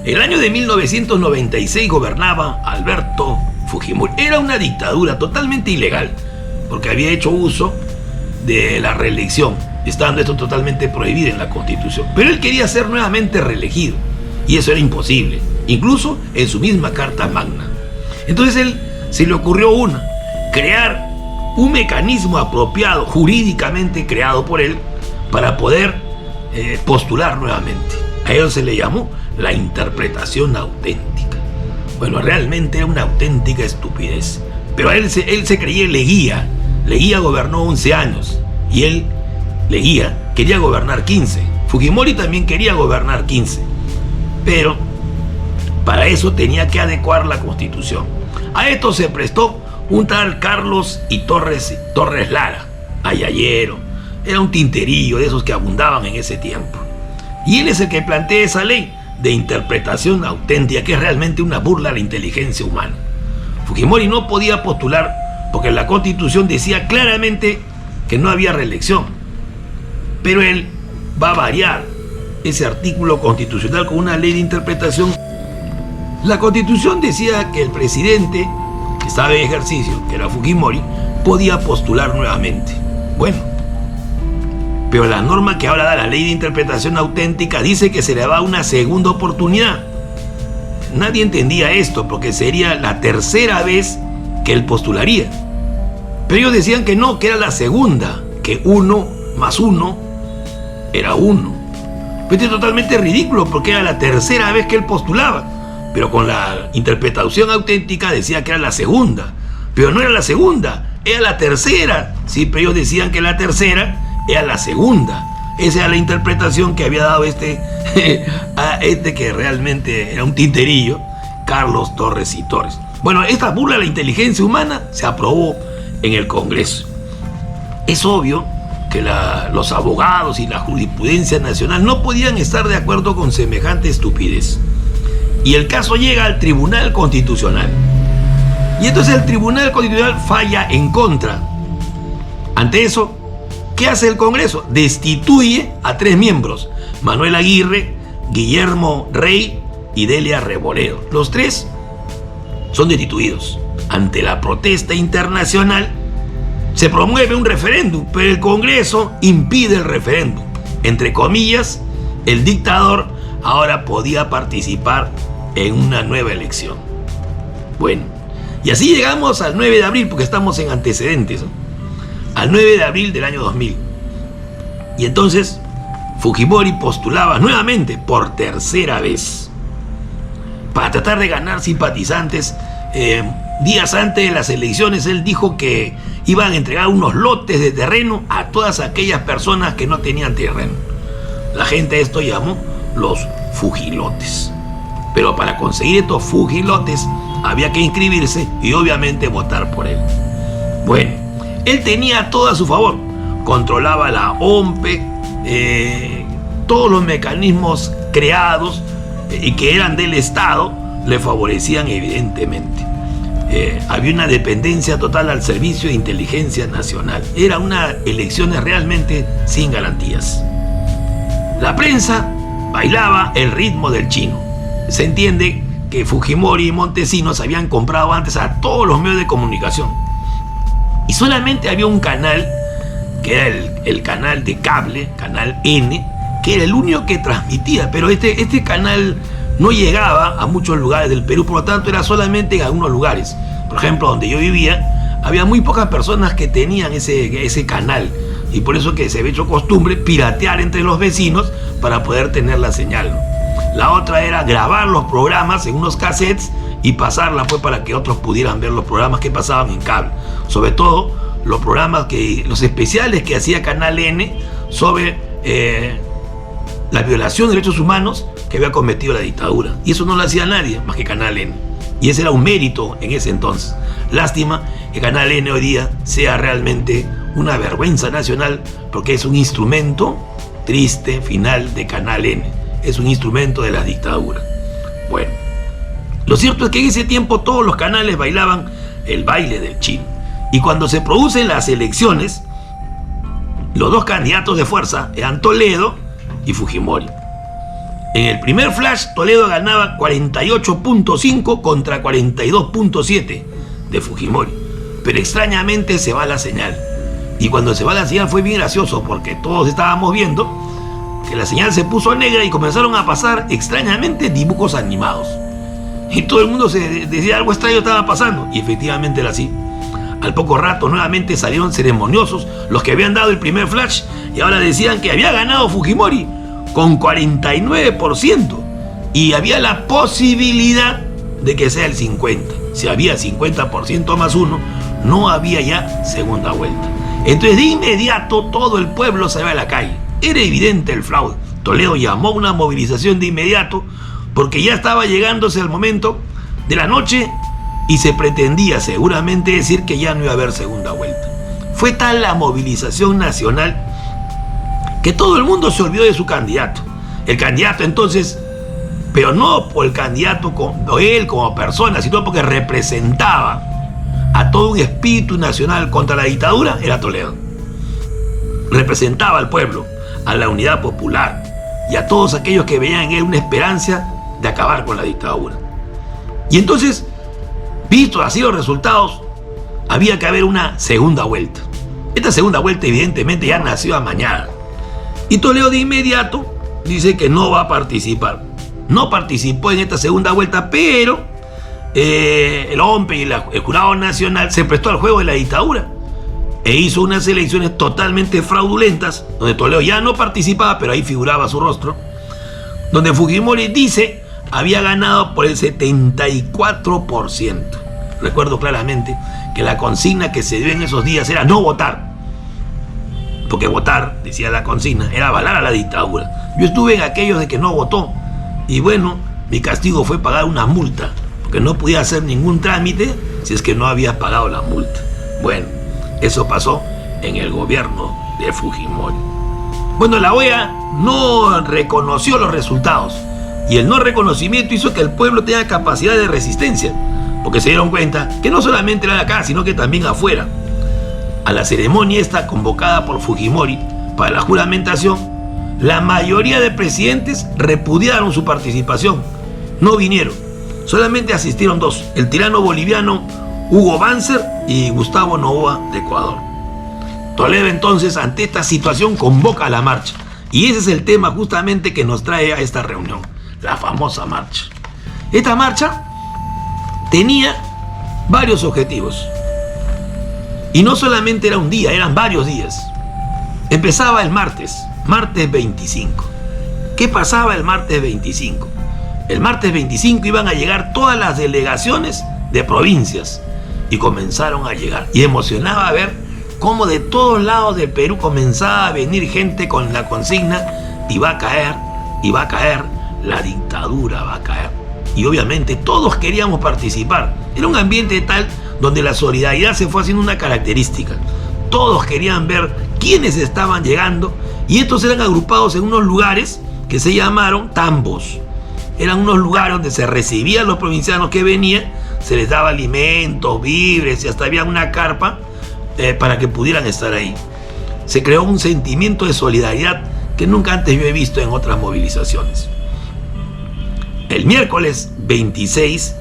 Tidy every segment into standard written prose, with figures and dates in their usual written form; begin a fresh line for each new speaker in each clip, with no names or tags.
El año de 1996 gobernaba Alberto Fujimori. Era una dictadura totalmente ilegal, porque había hecho uso de la reelección, estando esto totalmente prohibido en la Constitución. Pero él quería ser nuevamente reelegido, y eso era imposible, incluso en su misma Carta Magna. Entonces él se le ocurrió crear un mecanismo apropiado, jurídicamente creado por él, para poder postular nuevamente. A ello se le llamó la interpretación auténtica. Bueno, realmente era una auténtica estupidez, pero él se creía Leguía. Leguía gobernó 11 años y él, Leguía, quería gobernar 15. Fujimori también quería gobernar 15, pero para eso tenía que adecuar la Constitución. A esto se prestó un tal Carlos y Torres Lara, ayayero. Era un tinterillo de esos que abundaban en ese tiempo. Y él es el que plantea esa ley de interpretación auténtica, que es realmente una burla a la inteligencia humana. Fujimori no podía postular porque la Constitución decía claramente que no había reelección. Pero él va a variar ese artículo constitucional con una ley de interpretación. La Constitución decía que el presidente que estaba en ejercicio, que era Fujimori, podía postular nuevamente. Bueno, pero la norma que ahora da la ley de interpretación auténtica dice que se le da una segunda oportunidad. Nadie entendía esto porque sería la tercera vez que él postularía. Pero ellos decían que no, que era la segunda, que 1 más 1 era 1. Pero es totalmente ridículo porque era la tercera vez que él postulaba. Pero con la interpretación auténtica decía que era la segunda. Pero no era la segunda, era la tercera. Sí, pero ellos decían que la tercera era la segunda. Esa era la interpretación que había dado a este que realmente era un tinterillo, Carlos Torres y Torres. Bueno, esta burla a la inteligencia humana se aprobó en el Congreso. Es obvio que los abogados y la jurisprudencia nacional no podían estar de acuerdo con semejante estupidez. Y el caso llega al Tribunal Constitucional. Y entonces el Tribunal Constitucional falla en contra. Ante eso, ¿qué hace el Congreso? Destituye a 3 miembros: Manuel Aguirre, Guillermo Rey y Delia Reboledo. Los 3 son destituidos. Ante la protesta internacional, se promueve un referéndum, pero el Congreso impide el referéndum. Entre comillas, el dictador ahora podía participar en una nueva elección. Bueno, y así llegamos al 9 de abril, porque estamos en antecedentes, ¿no? Al 9 de abril del año 2000. Y entonces Fujimori postulaba nuevamente por tercera vez para tratar de ganar simpatizantes. Días antes de las elecciones él dijo que iban a entregar unos lotes de terreno a todas aquellas personas que no tenían terreno. La gente a esto llamó los fujilotes. Pero para conseguir estos fujilotes había que inscribirse y obviamente votar por él. Bueno, él tenía todo a su favor. Controlaba la OMPE, todos los mecanismos creados y que eran del Estado le favorecían evidentemente. Había una dependencia total al Servicio de Inteligencia Nacional. Era una elecciones realmente sin garantías. La prensa bailaba el ritmo del chino. Se entiende que Fujimori y Montesinos habían comprado antes a todos los medios de comunicación. Y solamente había un canal, que era el canal de cable, Canal N, que era el único que transmitía. Pero este canal no llegaba a muchos lugares del Perú, por lo tanto era solamente en algunos lugares. Por ejemplo, donde yo vivía, había muy pocas personas que tenían ese canal. Y por eso que se había hecho costumbre piratear entre los vecinos para poder tener la señal, ¿no? La otra era grabar los programas en unos cassettes y pasarla pues para que otros pudieran ver los programas que pasaban en cable. Sobre todo los especiales que hacía Canal N sobre la violación de derechos humanos que había cometido la dictadura. Y eso no lo hacía nadie más que Canal N. Y ese era un mérito en ese entonces. Lástima que Canal N hoy día sea realmente una vergüenza nacional, porque es un instrumento triste final de Canal N. Es un instrumento de la dictadura. Bueno, lo cierto es que en ese tiempo todos los canales bailaban el baile del chino. Y cuando se producen las elecciones, los dos candidatos de fuerza eran Toledo y Fujimori. En el primer flash, Toledo ganaba 48.5 contra 42.7 de Fujimori. Pero extrañamente se va la señal. Y cuando se va la señal fue bien gracioso porque todos estábamos viendo que la señal se puso negra y comenzaron a pasar extrañamente dibujos animados. Y todo el mundo se decía algo extraño estaba pasando. Y efectivamente era así. Al poco rato nuevamente salieron ceremoniosos los que habían dado el primer flash y ahora decían que había ganado Fujimori con 49% y había la posibilidad de que sea el 50%. Si había 50% más uno, no había ya segunda vuelta. Entonces de inmediato todo el pueblo se va a la calle. Era evidente el fraude. Toledo llamó una movilización de inmediato porque ya estaba llegándose el momento de la noche y se pretendía seguramente decir que ya no iba a haber segunda vuelta. Fue tal la movilización nacional que todo el mundo se olvidó de su candidato. El candidato entonces, pero no por el candidato él como persona, sino porque representaba a todo un espíritu nacional contra la dictadura, era Toledo. Representaba al pueblo, a la unidad popular y a todos aquellos que veían en él una esperanza de acabar con la dictadura. Y entonces, vistos así los resultados, había que haber una segunda vuelta. Esta segunda vuelta evidentemente ya nació amañada. Y Toledo de inmediato dice que no va a participar. No participó en esta segunda vuelta, pero el OMPE y el Jurado Nacional se prestó al juego de la dictadura e hizo unas elecciones totalmente fraudulentas, donde Toledo ya no participaba, pero ahí figuraba su rostro, donde Fujimori dice había ganado por el 74%. Recuerdo claramente que la consigna que se dio en esos días era no votar. Porque votar, decía la consigna, era avalar a la dictadura. Yo estuve en aquellos de que no votó. Y bueno, mi castigo fue pagar una multa. Porque no podía hacer ningún trámite si es que no había pagado la multa. Bueno, eso pasó en el gobierno de Fujimori. Bueno, la OEA no reconoció los resultados. Y el no reconocimiento hizo que el pueblo tenga capacidad de resistencia. Porque se dieron cuenta que no solamente era acá, sino que también afuera. A la ceremonia esta convocada por Fujimori para la juramentación, la mayoría de presidentes repudiaron su participación. No vinieron. Solamente asistieron dos, el tirano boliviano Hugo Banzer y Gustavo Noboa de Ecuador. Toledo entonces ante esta situación convoca a la marcha. Y ese es el tema justamente que nos trae a esta reunión, la famosa marcha. Esta marcha tenía varios objetivos. Y no solamente era un día, eran varios días. Empezaba el martes 25. ¿Qué pasaba el martes 25? El martes 25 iban a llegar todas las delegaciones de provincias y comenzaron a llegar. Y emocionaba ver cómo de todos lados del Perú comenzaba a venir gente con la consigna y va a caer, la dictadura va a caer. Y obviamente todos queríamos participar. Era un ambiente tal donde la solidaridad se fue haciendo una característica. Todos querían ver quiénes estaban llegando y estos eran agrupados en unos lugares que se llamaron tambos. Eran unos lugares donde se recibían los provincianos que venían, se les daba alimentos, víveres y hasta había una carpa para que pudieran estar ahí. Se creó un sentimiento de solidaridad que nunca antes yo he visto en otras movilizaciones. El miércoles 26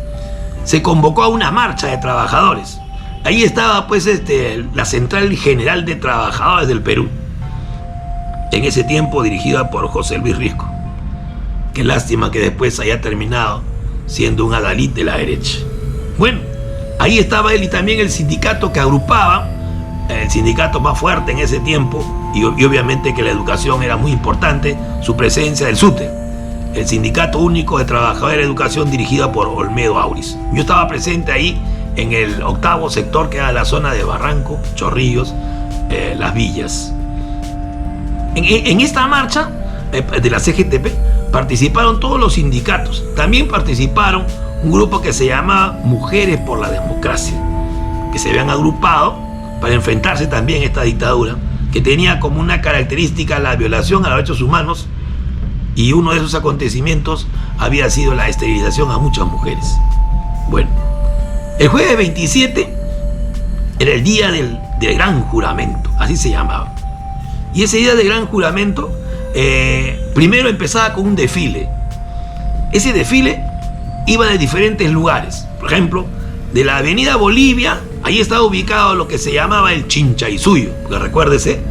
se convocó a una marcha de trabajadores. Ahí estaba pues la Central General de Trabajadores del Perú, en ese tiempo dirigida por José Luis Risco. Qué lástima que después haya terminado siendo un adalid de la derecha. Bueno, ahí estaba él y también el sindicato que agrupaba, el sindicato más fuerte en ese tiempo, y obviamente que la educación era muy importante, su presencia del SUTE, el Sindicato Único de Trabajadores de Educación dirigida por Olmedo Auris. Yo estaba presente ahí en el octavo sector que era la zona de Barranco, Chorrillos, Las Villas. En esta marcha de la CGTP participaron todos los sindicatos. También participaron un grupo que se llamaba Mujeres por la Democracia, que se habían agrupado para enfrentarse también a esta dictadura, que tenía como una característica la violación a los derechos humanos, y uno de esos acontecimientos había sido la esterilización a muchas mujeres. Bueno, el jueves 27 era el día del gran juramento, así se llamaba. Y ese día del gran juramento, primero empezaba con un desfile Ese desfile iba de diferentes lugares. Por ejemplo, de la avenida Bolivia, ahí estaba ubicado lo que se llamaba el Chinchaysuyo. Porque recuérdese,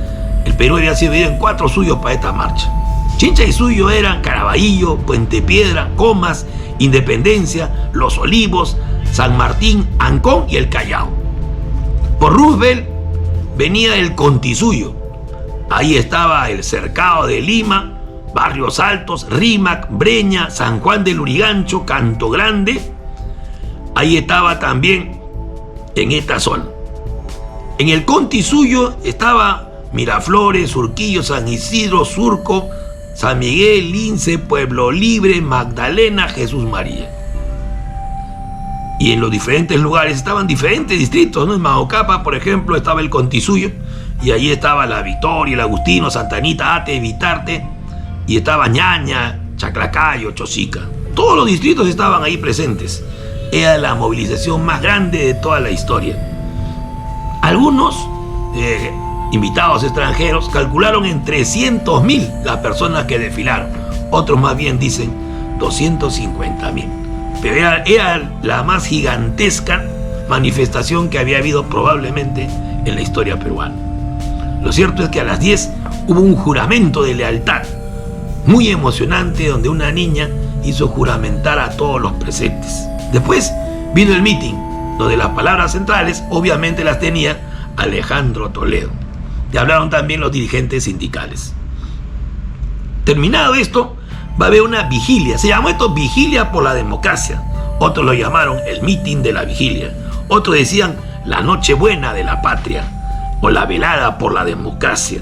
el Perú había sido dividido en 4 suyos para esta marcha. Chinchaysuyo eran Caraballo, Puente Piedra, Comas, Independencia, Los Olivos, San Martín, Ancón y el Callao. Por Roosevelt venía el Contisuyo. Ahí estaba el Cercado de Lima, Barrios Altos, Rímac, Breña, San Juan del Lurigancho, Canto Grande. Ahí estaba también en esta zona. En el Contisuyo estaba Miraflores, Surquillo, San Isidro, Surco, San Miguel, Lince, Pueblo Libre, Magdalena, Jesús María. Y en los diferentes lugares estaban diferentes distritos, ¿no? En Maocapa, por ejemplo, estaba el Contisuyo, y allí estaba La Victoria, el Agustino, Santa Anita, Ate, Vitarte, y estaba Ñaña, Chaclacayo, Chosica. Todos los distritos estaban ahí presentes. Era la movilización más grande de toda la historia. Algunos invitados extranjeros calcularon en 300.000 las personas que desfilaron. Otros más bien dicen 250.000. Pero era la más gigantesca manifestación que había habido probablemente en la historia peruana. Lo cierto es que a las 10 hubo un juramento de lealtad muy emocionante, donde una niña hizo juramentar a todos los presentes. Después vino el meeting, donde las palabras centrales obviamente las tenía Alejandro Toledo. Y hablaron también los dirigentes sindicales. Terminado esto, va a haber una vigilia. Se llamó esto Vigilia por la Democracia. Otros lo llamaron el meeting de la vigilia. Otros decían la Nochebuena de la Patria o la velada por la democracia.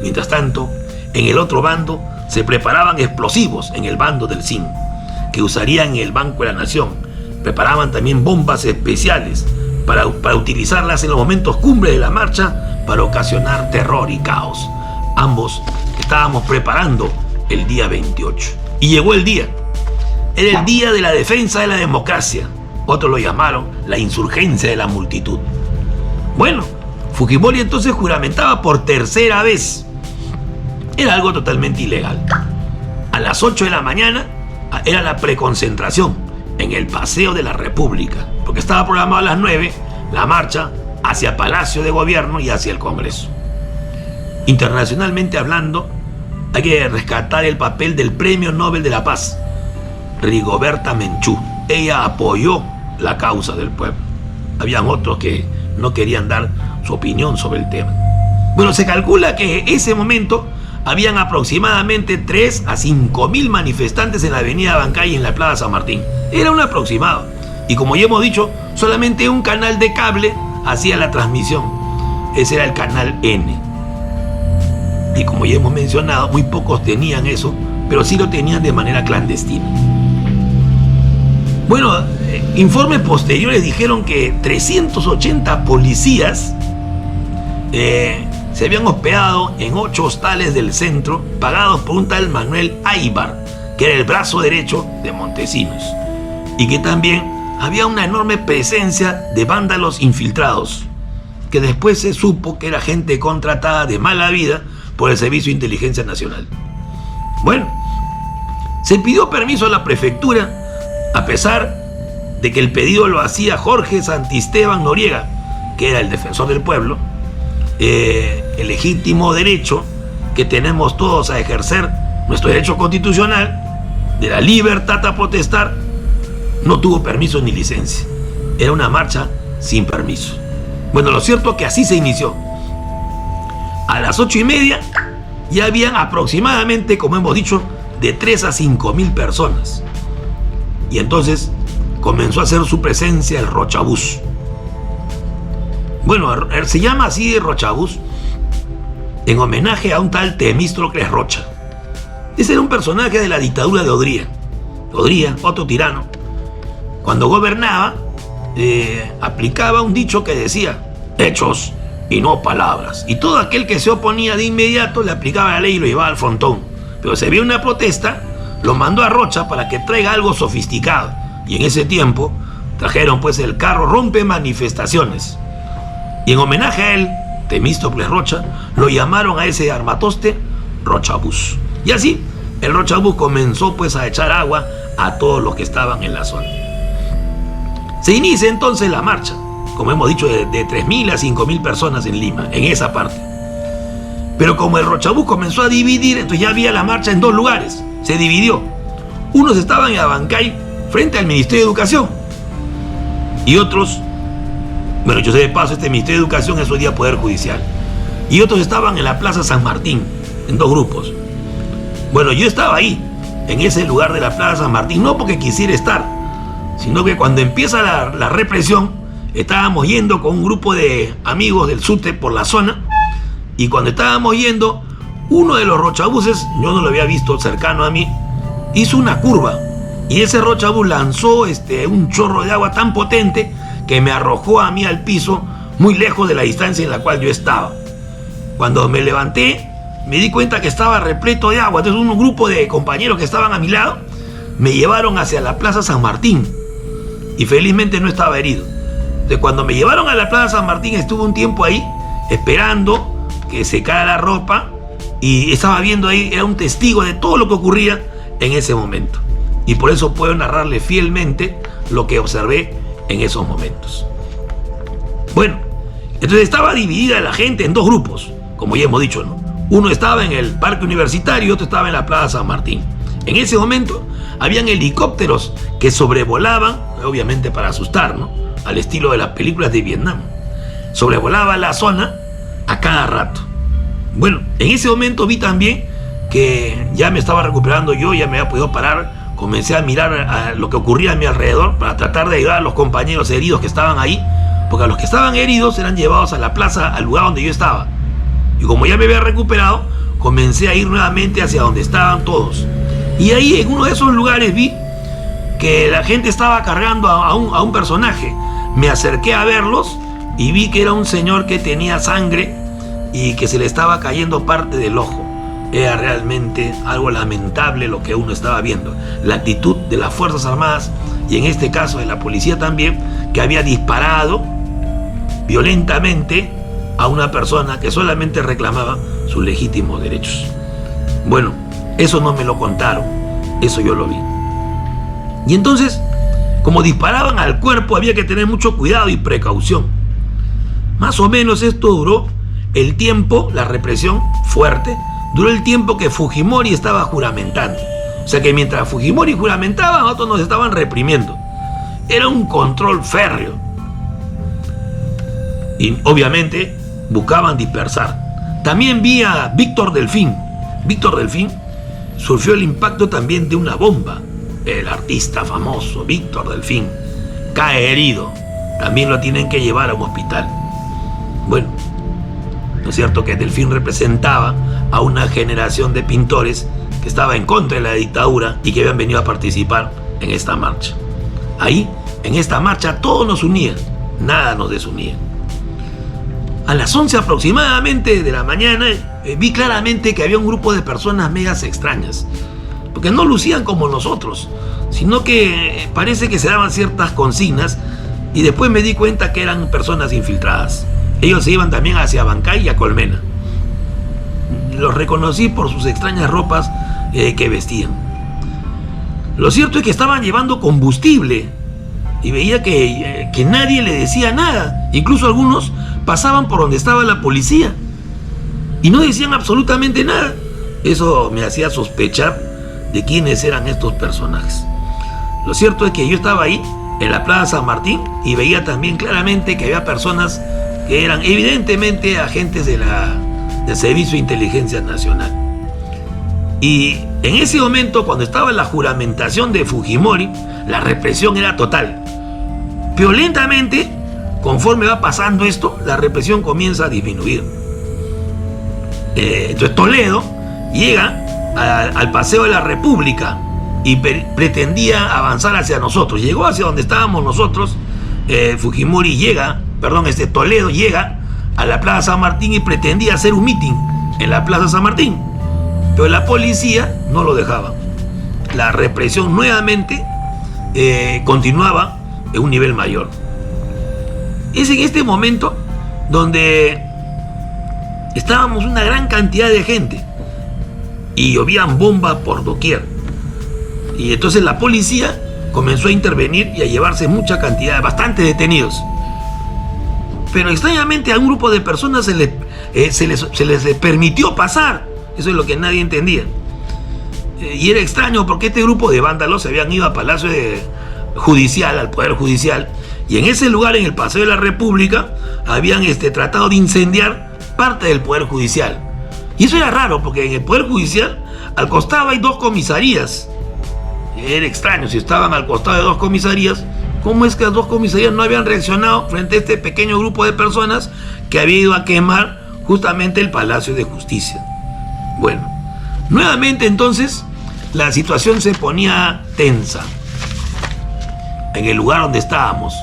Mientras tanto, en el otro bando se preparaban explosivos en el bando del CIN, que usarían en el Banco de la Nación. Preparaban también bombas especiales para utilizarlas en los momentos cumbre de la marcha para ocasionar terror y caos. Ambos estábamos preparando el día 28. Y llegó el día. Era el día de la defensa de la democracia. Otros lo llamaron la insurgencia de la multitud. Bueno, Fujimori entonces juramentaba por tercera vez. Era algo totalmente ilegal. A las 8 de la mañana era la preconcentración en el Paseo de la República, porque estaba programado a las 9 la marcha hacia Palacio de Gobierno y hacia el Congreso. Internacionalmente hablando, hay que rescatar el papel del Premio Nobel de la Paz, Rigoberta Menchú. Ella apoyó la causa del pueblo. Habían otros que no querían dar su opinión sobre el tema. Bueno, se calcula que en ese momento habían aproximadamente 3 a 5.000 manifestantes en la avenida Bancay y en la Plaza San Martín. Era un aproximado. Y como ya hemos dicho, solamente un canal de cable hacía la transmisión. Ese era el canal N. Y como ya hemos mencionado, muy pocos tenían eso, pero sí lo tenían de manera clandestina. Bueno, informes posteriores dijeron que 380 policías se habían hospedado en 8 hostales del centro, pagados por un tal Manuel Aybar, que era el brazo derecho de Montesinos, y que también había una enorme presencia de vándalos infiltrados, que después se supo que era gente contratada de mala vida por el Servicio de Inteligencia Nacional. Bueno, se pidió permiso a la prefectura, a pesar de que el pedido lo hacía Jorge Santisteban Noriega, que era el defensor del pueblo. El legítimo derecho que tenemos todos a ejercer nuestro derecho constitucional de la libertad a protestar, no tuvo permiso ni licencia. Era una marcha sin permiso. Bueno, lo cierto es que así se inició. A las 8:30 ya habían aproximadamente, como hemos dicho, de 3 a 5.000 personas. Y entonces comenzó a hacer su presencia el Rochabús. Bueno, se llama así Rochabús en homenaje a un tal Temístocles Rocha. Ese era un personaje de la dictadura de Odría. Odría, otro tirano, cuando gobernaba, aplicaba un dicho que decía: hechos y no palabras. Y todo aquel que se oponía de inmediato le aplicaba la ley y lo llevaba al frontón. Pero se vio una protesta, lo mandó a Rocha para que traiga algo sofisticado. Y en ese tiempo trajeron pues el carro rompe manifestaciones. Y en homenaje a él, Temístocles Rocha, lo llamaron a ese armatoste Rochabús. Y así el Rochabús comenzó pues a echar agua a todos los que estaban en la zona. Se inicia entonces la marcha, como hemos dicho, de 3.000 a 5.000 personas en Lima, en esa parte. Pero como el Rochabús comenzó a dividir, entonces ya había la marcha en dos lugares, se dividió. Unos estaban en Abancay, frente al Ministerio de Educación, y otros, bueno, yo sé de paso, este Ministerio de Educación es hoy día Poder Judicial, y otros estaban en la Plaza San Martín, en dos grupos. Bueno, yo estaba ahí, en ese lugar de la Plaza San Martín, no porque quisiera estar, sino que cuando empieza la represión, estábamos yendo con un grupo de amigos del SUTE por la zona, y cuando estábamos yendo, uno de los rochabuses, yo no lo había visto cercano a mí, hizo una curva, y ese Rochabús lanzó un chorro de agua tan potente que me arrojó a mí al piso, muy lejos de la distancia en la cual yo estaba. Cuando me levanté, me di cuenta que estaba repleto de agua. Entonces un grupo de compañeros que estaban a mi lado me llevaron hacia la Plaza San Martín, y felizmente no estaba herido. Entonces cuando me llevaron a la Plaza San Martín, estuve un tiempo ahí esperando que secara la ropa, y estaba viendo ahí, era un testigo de todo lo que ocurría en ese momento, y por eso puedo narrarle fielmente lo que observé en esos momentos. Bueno, entonces estaba dividida la gente en dos grupos, como ya hemos dicho, ¿no? Uno estaba en el Parque Universitario y otro estaba en la Plaza San Martín. En ese momento habían helicópteros que sobrevolaban, obviamente para asustar, ¿no?, al estilo de las películas de Vietnam. Sobrevolaba la zona a cada rato. Bueno, en ese momento vi también que ya me estaba recuperando yo, ya me había podido parar, comencé a mirar a lo que ocurría a mi alrededor para tratar de ayudar a los compañeros heridos que estaban ahí, porque a los que estaban heridos eran llevados a la plaza, al lugar donde yo estaba. Y como ya me había recuperado, comencé a ir nuevamente hacia donde estaban todos. Y ahí, en uno de esos lugares, vi que la gente estaba cargando a un personaje. Me acerqué a verlos y vi que era un señor que tenía sangre y que se le estaba cayendo parte del ojo. Era realmente algo lamentable lo que uno estaba viendo. La actitud de las Fuerzas Armadas, y en este caso de la policía también, que había disparado violentamente a una persona que solamente reclamaba sus legítimos derechos. Bueno, eso no me lo contaron, eso yo lo vi. Y entonces, como disparaban al cuerpo, había que tener mucho cuidado y precaución. Más o menos esto duró el tiempo, la represión fuerte, duró el tiempo que Fujimori estaba juramentando. O sea que mientras Fujimori juramentaba, nosotros nos estaban reprimiendo. Era un control férreo. Y obviamente buscaban dispersar. También vi a Víctor Delfín. Víctor Delfín sufrió el impacto también de una bomba. El artista famoso Víctor Delfín cae herido. También lo tienen que llevar a un hospital. Bueno, ¿no es cierto que Delfín representaba a una generación de pintores que estaba en contra de la dictadura y que habían venido a participar en esta marcha? Ahí, en esta marcha, todo nos unía, nada nos desunía. A las 11 aproximadamente de la mañana vi claramente que había un grupo de personas medias extrañas, porque no lucían como nosotros, sino que parece que se daban ciertas consignas, y después me di cuenta que eran personas infiltradas. Ellos se iban también hacia Abancay y a Colmena. Los reconocí por sus extrañas ropas que vestían. Lo cierto es que estaban llevando combustible y veía que nadie le decía nada. Incluso algunos pasaban por donde estaba la policía y no decían absolutamente nada. Eso me hacía sospechar de quiénes eran estos personajes. Lo cierto es que yo estaba ahí en la Plaza San Martín y veía también claramente que había personas que eran evidentemente agentes del Servicio de Inteligencia Nacional. Y en ese momento, cuando estaba la juramentación de Fujimori, la represión era total. Violentamente, conforme va pasando esto, la represión comienza a disminuir. Entonces Toledo llega al Paseo de la República y pretendía avanzar hacia nosotros. Llegó hacia donde estábamos nosotros. Toledo llega a la Plaza San Martín y pretendía hacer un mitin en la Plaza San Martín, pero la policía no lo dejaba. La represión nuevamente continuaba en un nivel mayor. Es en este momento donde estábamos una gran cantidad de gente y llovían bombas por doquier. Y entonces la policía comenzó a intervenir y a llevarse mucha cantidad, bastantes detenidos. Pero extrañamente a un grupo de personas se les permitió pasar. Eso es lo que nadie entendía. Y era extraño porque este grupo de vándalos se habían ido al Palacio Judicial, al Poder Judicial, y en ese lugar, en el Paseo de la República, habían tratado de incendiar parte del Poder Judicial. Y eso era raro porque en el Poder Judicial al costado hay 2 comisarías. Era extraño, si estaban al costado de 2 comisarías, ¿cómo es que las 2 comisarías no habían reaccionado frente a este pequeño grupo de personas que había ido a quemar justamente el Palacio de Justicia? Bueno, nuevamente entonces la situación se ponía tensa en el lugar donde estábamos.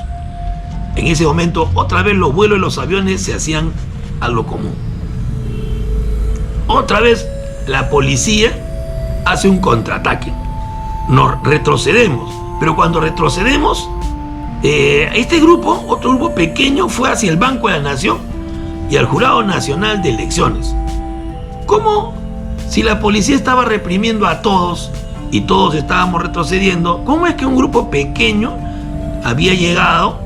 En ese momento otra vez los vuelos de los aviones se hacían algo común. Otra vez la policía hace un contraataque. Nos retrocedemos, pero cuando retrocedemos, este grupo, otro grupo pequeño, fue hacia el Banco de la Nación y al Jurado Nacional de Elecciones. ¿Cómo? Si la policía estaba reprimiendo a todos y todos estábamos retrocediendo, ¿cómo es que un grupo pequeño había llegado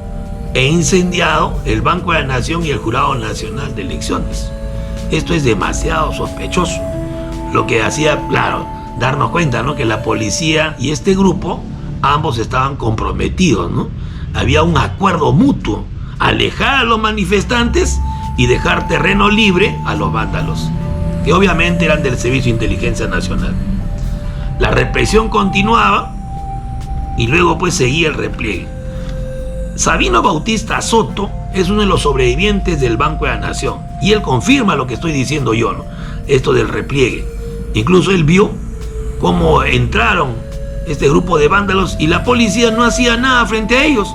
e incendiado el Banco de la Nación y el Jurado Nacional de Elecciones? Esto es demasiado sospechoso. Lo que hacía, claro, darnos cuenta, ¿no?, que la policía y este grupo, ambos estaban comprometidos, ¿no? Había un acuerdo mutuo, alejar a los manifestantes y dejar terreno libre a los vándalos, que obviamente eran del Servicio de Inteligencia Nacional. La represión continuaba y luego pues seguía el repliegue. Sabino Bautista Soto es uno de los sobrevivientes del Banco de la Nación y él confirma lo que estoy diciendo yo, ¿no?, esto del repliegue. Incluso él vio cómo entraron este grupo de vándalos y la policía no hacía nada frente a ellos.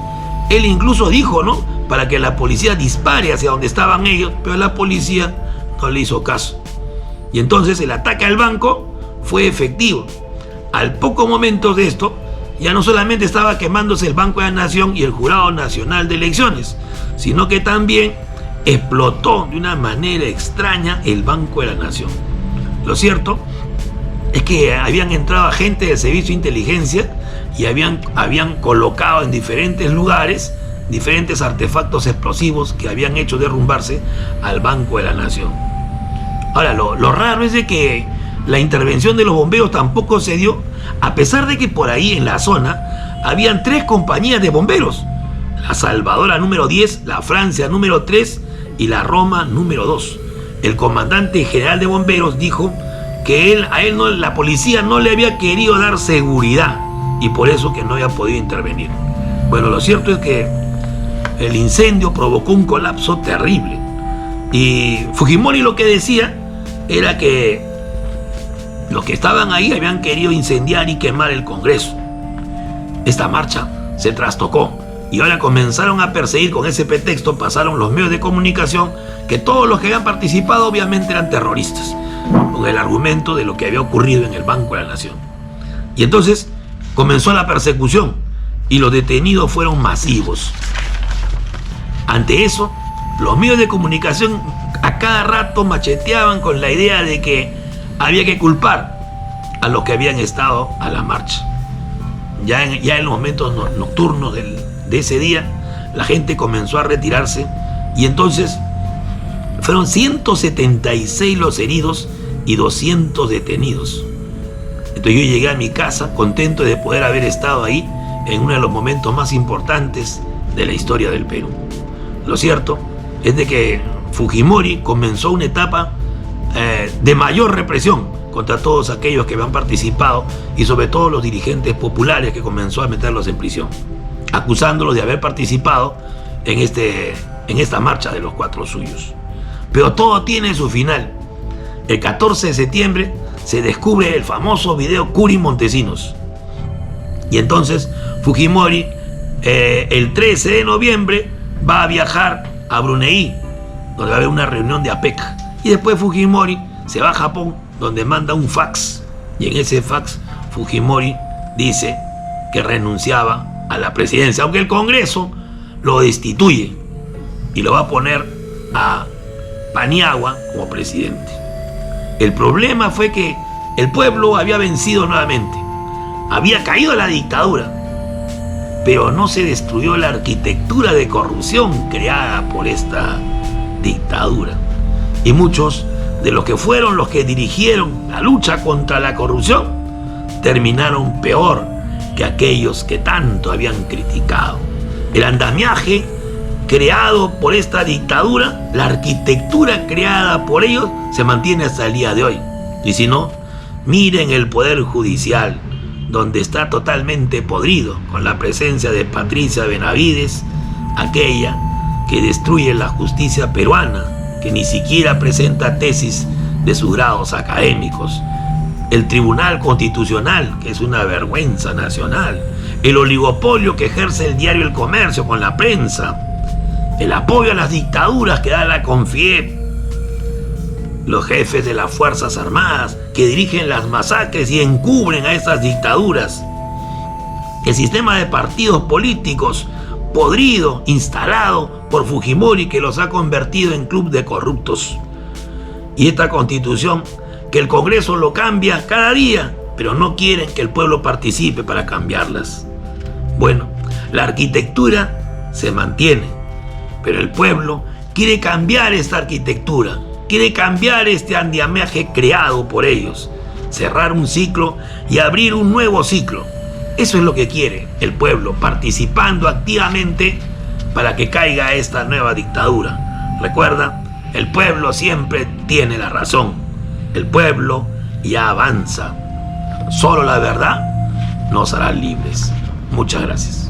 Él incluso dijo, ¿no?, para que la policía dispare hacia donde estaban ellos, pero la policía no le hizo caso. Y entonces el ataque al banco fue efectivo. Al poco momento de esto, ya no solamente estaba quemándose el Banco de la Nación y el Jurado Nacional de Elecciones, sino que también explotó de una manera extraña el Banco de la Nación. Lo cierto es que habían entrado agentes del Servicio de Inteligencia y habían colocado en diferentes lugares diferentes artefactos explosivos que habían hecho derrumbarse al Banco de la Nación. Ahora, lo raro es de que la intervención de los bomberos tampoco se dio, a pesar de que por ahí en la zona habían 3 compañías de bomberos: la Salvadora número 10, la Francia número 3 y la Roma número 2. El comandante general de bomberos dijo que la policía no le había querido dar seguridad y por eso que no había podido intervenir. Bueno, lo cierto es que el incendio provocó un colapso terrible y Fujimori lo que decía era que los que estaban ahí habían querido incendiar y quemar el Congreso. Esta marcha se trastocó y ahora comenzaron a perseguir con ese pretexto. Pasaron los medios de comunicación que todos los que habían participado obviamente eran terroristas, con el argumento de lo que había ocurrido en el Banco de la Nación. Y entonces comenzó la persecución y los detenidos fueron masivos. Ante eso, los medios de comunicación a cada rato macheteaban con la idea de que había que culpar a los que habían estado a la marcha. Ya en los momentos nocturnos de ese día, la gente comenzó a retirarse y entonces fueron 176 los heridos y 200 detenidos. Entonces yo llegué a mi casa contento de poder haber estado ahí en uno de los momentos más importantes de la historia del Perú. Lo cierto es de que Fujimori comenzó una etapa de mayor represión contra todos aquellos que habían participado y sobre todo los dirigentes populares, que comenzó a meterlos en prisión, acusándolos de haber participado en esta marcha de los 4 suyos. Pero todo tiene su final. El 14 de septiembre se descubre el famoso video Curi Montesinos. Y entonces Fujimori, el 13 de noviembre, va a viajar a Brunei, donde va a haber una reunión de APEC. Y después Fujimori se va a Japón, donde manda un fax. Y en ese fax Fujimori dice que renunciaba a la presidencia, aunque el Congreso lo destituye y lo va a poner a Paniagua como presidente. El problema fue que El pueblo había vencido nuevamente. Había caído la dictadura. Pero no se destruyó la arquitectura de corrupción creada por esta dictadura. Y muchos de los que fueron los que dirigieron la lucha contra la corrupción terminaron peor que aquellos que tanto habían criticado. El andamiaje creado por esta dictadura, la arquitectura creada por ellos, se mantiene hasta el día de hoy. Y si no, miren el Poder Judicial, donde está totalmente podrido, con la presencia de Patricia Benavides, aquella que destruye la justicia peruana, que ni siquiera presenta tesis de sus grados académicos. El Tribunal Constitucional, que es una vergüenza nacional. El oligopolio que ejerce el diario El Comercio con la prensa. El apoyo a las dictaduras que da la CONFIEP. Los jefes de las Fuerzas Armadas que dirigen las masacres y encubren a esas dictaduras. El sistema de partidos políticos podrido, instalado por Fujimori, que los ha convertido en club de corruptos. Y esta constitución, que el Congreso lo cambia cada día, pero no quieren que el pueblo participe para cambiarlas. Bueno, la arquitectura se mantiene, pero el pueblo quiere cambiar esta arquitectura, quiere cambiar este andamiaje creado por ellos, cerrar un ciclo y abrir un nuevo ciclo. Eso es lo que quiere el pueblo, participando activamente para que caiga esta nueva dictadura. Recuerda, el pueblo siempre tiene la razón. El pueblo ya avanza. Solo la verdad nos hará libres. Muchas gracias.